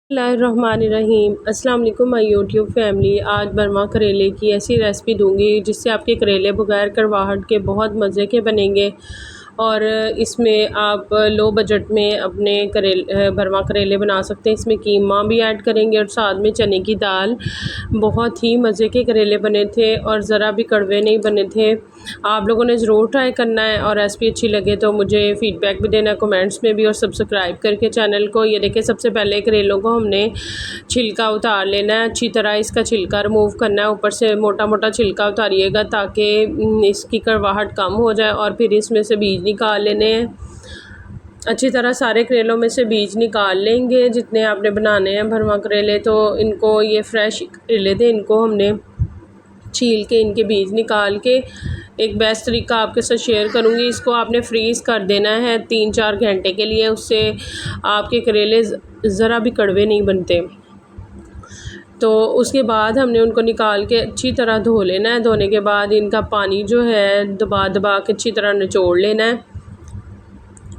बिस्मिल्लाहिर्रहमानिर्रहीम। अस्सलाम वालेकुम माय यूट्यूब फैमिली। आज बर्मा करेले की ऐसी रेसिपी दूंगी जिससे आपके करेले बगैर करवाहट के बहुत मज़े के बनेंगे और इसमें आप लो बजट में अपने बर्मा करेले बना सकते हैं। इसमें कीमा भी ऐड करेंगे और साथ में चने की दाल। बहुत ही मज़े के करेले बने थे और ज़रा भी कड़वे नहीं बने थे। आप लोगों ने ज़रूर ट्राई करना है और रेसिपी अच्छी लगे तो मुझे फ़ीडबैक भी देना कमेंट्स में भी और सब्सक्राइब करके चैनल को। ये देखिए, सबसे पहले करेलों को हमने छिलका उतार लेना है, अच्छी तरह इसका छिलका रिमूव करना है। ऊपर से मोटा मोटा छिलका उतारिएगा ताकि इसकी कड़वाहट कम हो जाए और फिर इसमें से बीज निकाल लेने हैं। अच्छी तरह सारे करेलों में से बीज निकाल लेंगे जितने आपने बनाने हैं भरवा करेले। तो इनको, ये फ्रेश करेले थे, इनको हमने छील के इनके बीज निकाल के एक बेस्ट तरीका आपके साथ शेयर करूंगी। इसको आपने फ्रीज़ कर देना है 3-4 घंटे के लिए, उससे आपके करेले ज़रा भी कड़वे नहीं बनते। तो उसके बाद हमने उनको निकाल के अच्छी तरह धो लेना है। धोने के बाद इनका पानी जो है दबा दबा के अच्छी तरह निचोड़ लेना है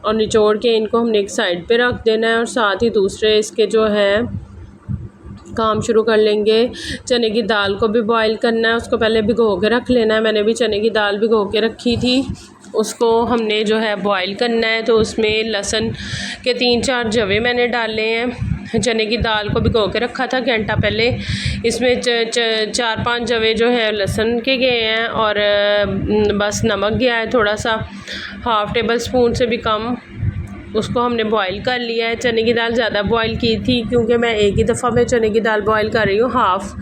और निचोड़ के इनको हमने एक साइड पे रख देना है और साथ ही दूसरे इसके जो है काम शुरू कर लेंगे। चने की दाल को भी बॉईल करना है, उसको पहले भिगो के रख लेना है। मैंने भी चने की दाल भिगो के रखी थी, उसको हमने जो है बॉईल करना है। तो उसमें लहसुन के 3-4 जवे मैंने डाले हैं। चने की दाल को भिगो के रखा था घंटा पहले। इसमें 4-5 जवे जो है लहसुन के गए हैं और बस नमक गया है थोड़ा सा, हाफ़ टेबल स्पून से भी कम। उसको हमने बॉईल कर लिया है। चने की दाल ज़्यादा बॉईल की थी क्योंकि मैं एक ही दफ़ा में चने की दाल बॉईल कर रही हूँ, हाफ़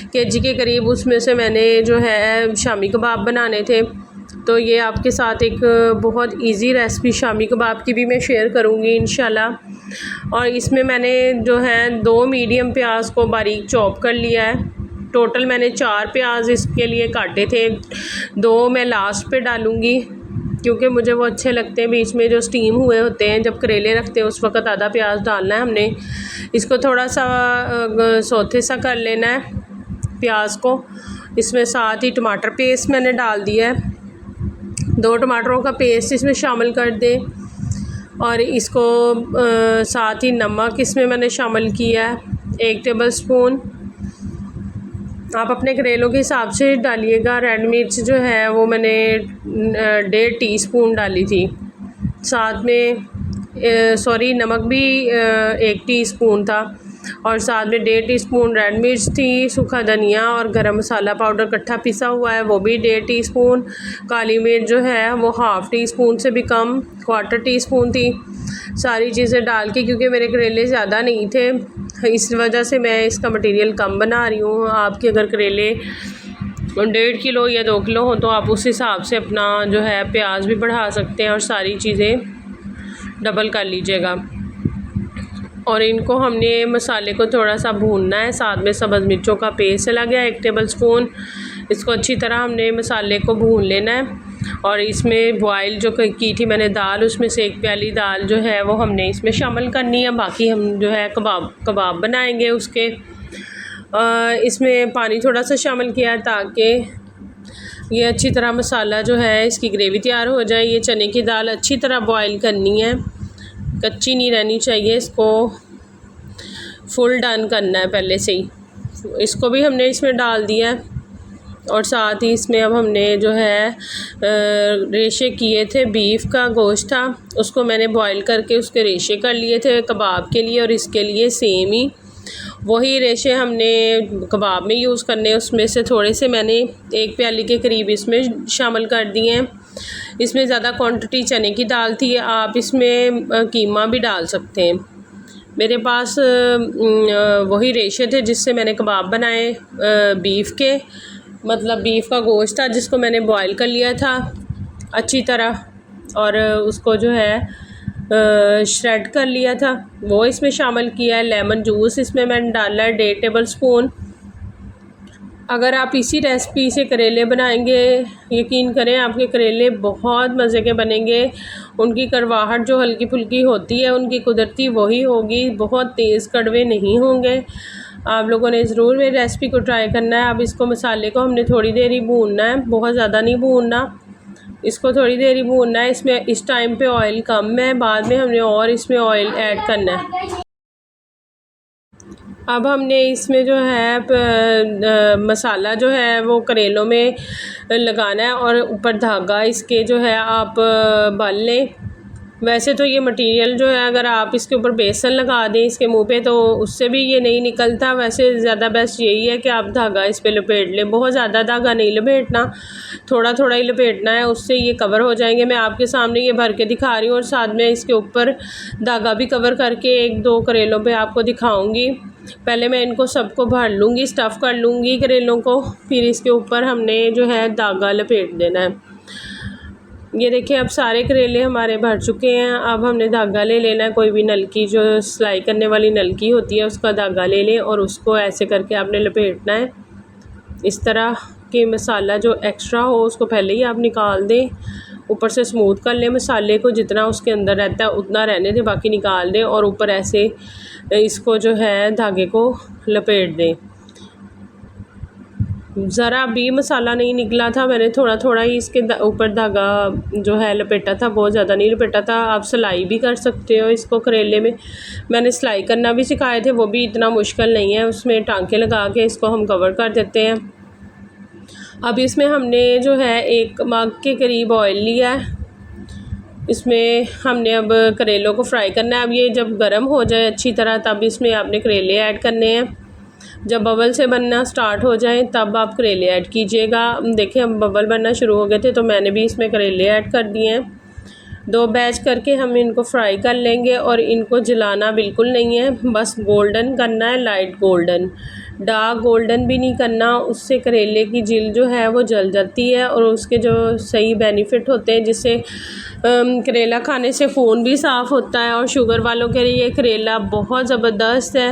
केजी के करीब। उसमें से मैंने जो है शामी कबाब बनाने थे, तो ये आपके साथ एक बहुत इजी रेसिपी शामी कबाब की भी मैं शेयर करूँगी इंशाल्लाह। और इसमें मैंने जो है 2 मीडियम प्याज को बारीक चॉप कर लिया है। टोटल मैंने 4 प्याज इसके लिए काटे थे, 2 मैं लास्ट पे डालूँगी क्योंकि मुझे वो अच्छे लगते हैं। बीच में जो स्टीम हुए होते हैं जब करेले रखते हैं उस वक्त आधा प्याज डालना है हमने। इसको थोड़ा सा सौते सा कर लेना है प्याज को। इसमें साथ ही टमाटर पेस्ट मैंने डाल दिया है, 2 टमाटरों का पेस्ट इसमें शामिल कर दें और इसको साथ ही नमक इसमें मैंने शामिल किया है 1 टेबल स्पून। आप अपने करेलों के हिसाब से डालिएगा। रेड मिर्च जो है वो मैंने 1.5 टीस्पून डाली थी। साथ में नमक भी 1 टीस्पून था और साथ में 1.5 टीस्पून रेड मिर्च थी। सूखा धनिया और गरम मसाला पाउडर इकट्ठा पिसा हुआ है वो भी 1.5 टीस्पून। काली मिर्च जो है वो हाफ़ टीस्पून से भी कम, 1/4 टीस्पून थी। सारी चीज़ें डाल के, क्योंकि मेरे करेले ज़्यादा नहीं थे इस वजह से मैं इसका मटेरियल कम बना रही हूँ। आपके अगर करेले 1.5 किलो या 2 किलो हो तो आप उस हिसाब से अपना जो है प्याज भी बढ़ा सकते हैं और सारी चीज़ें डबल कर लीजिएगा। और इनको हमने मसाले को थोड़ा सा भूनना है। साथ में सब्ज़ मिर्चों का पेस्ट चला गया 1 टेबल स्पून। इसको अच्छी तरह हमने मसाले को भून लेना है और इसमें बॉयल जो की थी मैंने दाल, उसमें से 1 प्याली दाल जो है वो हमने इसमें शामिल करनी है। बाकी हम जो है कबाब बनाएंगे उसके। इसमें पानी थोड़ा सा शामिल किया है ताकि ये अच्छी तरह मसाला जो है इसकी ग्रेवी तैयार हो जाए। ये चने की दाल अच्छी तरह बॉयल करनी है, कच्ची नहीं रहनी चाहिए। इसको फुल डन करना है पहले से ही। इसको भी हमने इसमें डाल दिया है और साथ ही इसमें अब हमने जो है रेशे किए थे, बीफ का गोश्त था, उसको मैंने बॉईल करके उसके रेशे कर लिए थे कबाब के लिए। और इसके लिए सेम ही वही रेशे हमने कबाब में यूज़ करने, उसमें से थोड़े से मैंने 1 प्याली के करीब इसमें शामिल कर दिए हैं। इसमें ज़्यादा क्वांटिटी चने की दाल थी, आप इसमें कीमा भी डाल सकते हैं। मेरे पास वही रेशे थे जिससे मैंने कबाब बनाए बीफ के, मतलब बीफ का गोश्त था जिसको मैंने बॉईल कर लिया था अच्छी तरह और उसको जो है श्रेड कर लिया था, वो इसमें शामिल किया है। लेमन जूस इसमें मैंने डाला है 1.5 टेबल स्पून। अगर आप इसी रेसिपी से करेले बनाएंगे, यकीन करें आपके करेले बहुत मज़े के बनेंगे। उनकी करवाहट जो हल्की फुल्की होती है उनकी कुदरती वही होगी, बहुत तेज़ कड़वे नहीं होंगे। आप लोगों ने ज़रूर मेरी रेसिपी को ट्राई करना है। अब इसको मसाले को हमने थोड़ी देर ही भूनना है, बहुत ज़्यादा नहीं भूनना, इसको थोड़ी देर ही भूनना है। इसमें इस टाइम पे ऑयल कम है, बाद में हमने और इसमें ऑयल ऐड करना है। अब हमने इसमें जो है मसाला जो है वो करेलों में लगाना है और ऊपर धागा इसके जो है आप बांध लें। वैसे तो ये मटेरियल जो है अगर आप इसके ऊपर बेसन लगा दें इसके मुंह पे तो उससे भी ये नहीं निकलता। वैसे ज़्यादा बेस्ट यही है कि आप धागा इस पे लपेट लें। बहुत ज़्यादा धागा नहीं लपेटना, थोड़ा थोड़ा ही लपेटना है, उससे ये कवर हो जाएंगे। मैं आपके सामने ये भर के दिखा रही हूँ और साथ में इसके ऊपर धागा भी कवर करके 1-2 करेलों पे आपको दिखाऊंगी। पहले मैं इनको सबको भर लूँगी, स्टफ़ कर लूँगी करेलों को, फिर इसके ऊपर हमने जो है धागा लपेट देना है। ये देखिए अब सारे करेले हमारे भर चुके हैं। अब हमने धागा ले लेना है, कोई भी नलकी जो सिलाई करने वाली नलकी होती है उसका धागा ले लें और उसको ऐसे करके आपने लपेटना है। इस तरह के मसाला जो एक्स्ट्रा हो उसको पहले ही आप निकाल दें, ऊपर से स्मूथ कर लें मसाले को, जितना उसके अंदर रहता है उतना रहने दें, बाकी निकाल दें और ऊपर ऐसे इसको जो है धागे को लपेट दें। ज़रा भी मसाला नहीं निकला था, मैंने थोड़ा थोड़ा ही इसके ऊपर धागा जो है लपेटा था, बहुत ज़्यादा नहीं लपेटा था। आप सिलाई भी कर सकते हो इसको करेले में, मैंने सिलाई करना भी सिखाए थे, वो भी इतना मुश्किल नहीं है। उसमें टांके लगा के इसको हम कवर कर देते हैं। अब इसमें हमने जो है 1 मग के करीब ऑयल लिया है, इसमें हमने अब करेलों को फ्राई करना है। अब ये जब गर्म हो जाए अच्छी तरह तब इसमें आपने करेले ऐड करने हैं। जब बबल से बनना स्टार्ट हो जाए तब आप करेले ऐड कीजिएगा। देखिए हम बबल बनना शुरू हो गए थे तो मैंने भी इसमें करेले ऐड कर दिए हैं। 2 बैच करके हम इनको फ्राई कर लेंगे और इनको जलाना बिल्कुल नहीं है, बस गोल्डन करना है, लाइट गोल्डन, डार्क गोल्डन भी नहीं करना। उससे करेले की जिल जो है वो जल जाती है और उसके जो सही बेनिफिट होते हैं, जिससे करेला खाने से खून भी साफ़ होता है और शुगर वालों के लिए करेला बहुत ज़बरदस्त है।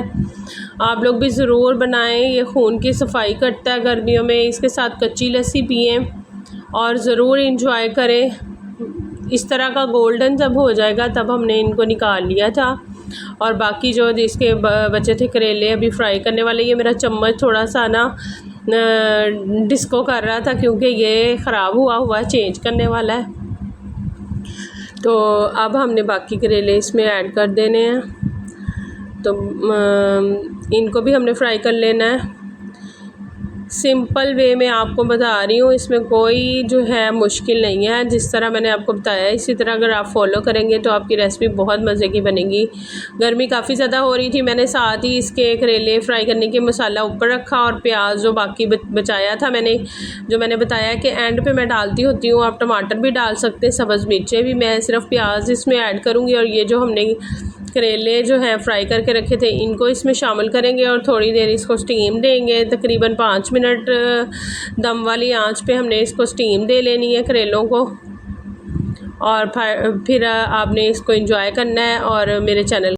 आप लोग भी ज़रूर बनाएं, ये खून की सफाई करता है गर्मियों में। इसके साथ कच्ची लस्सी पिएं और ज़रूर इंजॉय करें। इस तरह का गोल्डन जब हो जाएगा तब हमने इनको निकाल लिया था और बाकी जो जिसके बचे थे करेले अभी फ्राई करने वाले। ये मेरा चम्मच थोड़ा सा ना डिस्को कर रहा था क्योंकि ये ख़राब हुआ चेंज करने वाला है। तो अब हमने बाकी करेले इसमें ऐड कर देने हैं, तो इनको भी हमने फ्राई कर लेना है। सिंपल वे में आपको बता रही हूँ, इसमें कोई जो है मुश्किल नहीं है। जिस तरह मैंने आपको बताया इसी तरह अगर आप फॉलो करेंगे तो आपकी रेसिपी बहुत मज़े की बनेगी। गर्मी काफ़ी ज़्यादा हो रही थी, मैंने साथ ही इसके करेले फ्राई करने के मसाला ऊपर रखा और प्याज जो बाकी बचाया था मैंने बताया कि एंड पे मैं डालती होती हूँ। आप टमाटर भी डाल सकते हैं, सब्ज़ मिर्चें भी, मैं सिर्फ प्याज इसमें ऐड करूँगी। और ये जो हमने करेले जो हैं फ्राई करके रखे थे इनको इसमें शामिल करेंगे और थोड़ी देर इसको स्टीम देंगे। तकरीबन 5 मिनट दम वाली आंच पे हमने इसको स्टीम दे लेनी है करेलों को और फिर आपने इसको एंजॉय करना है। और मेरे चैनल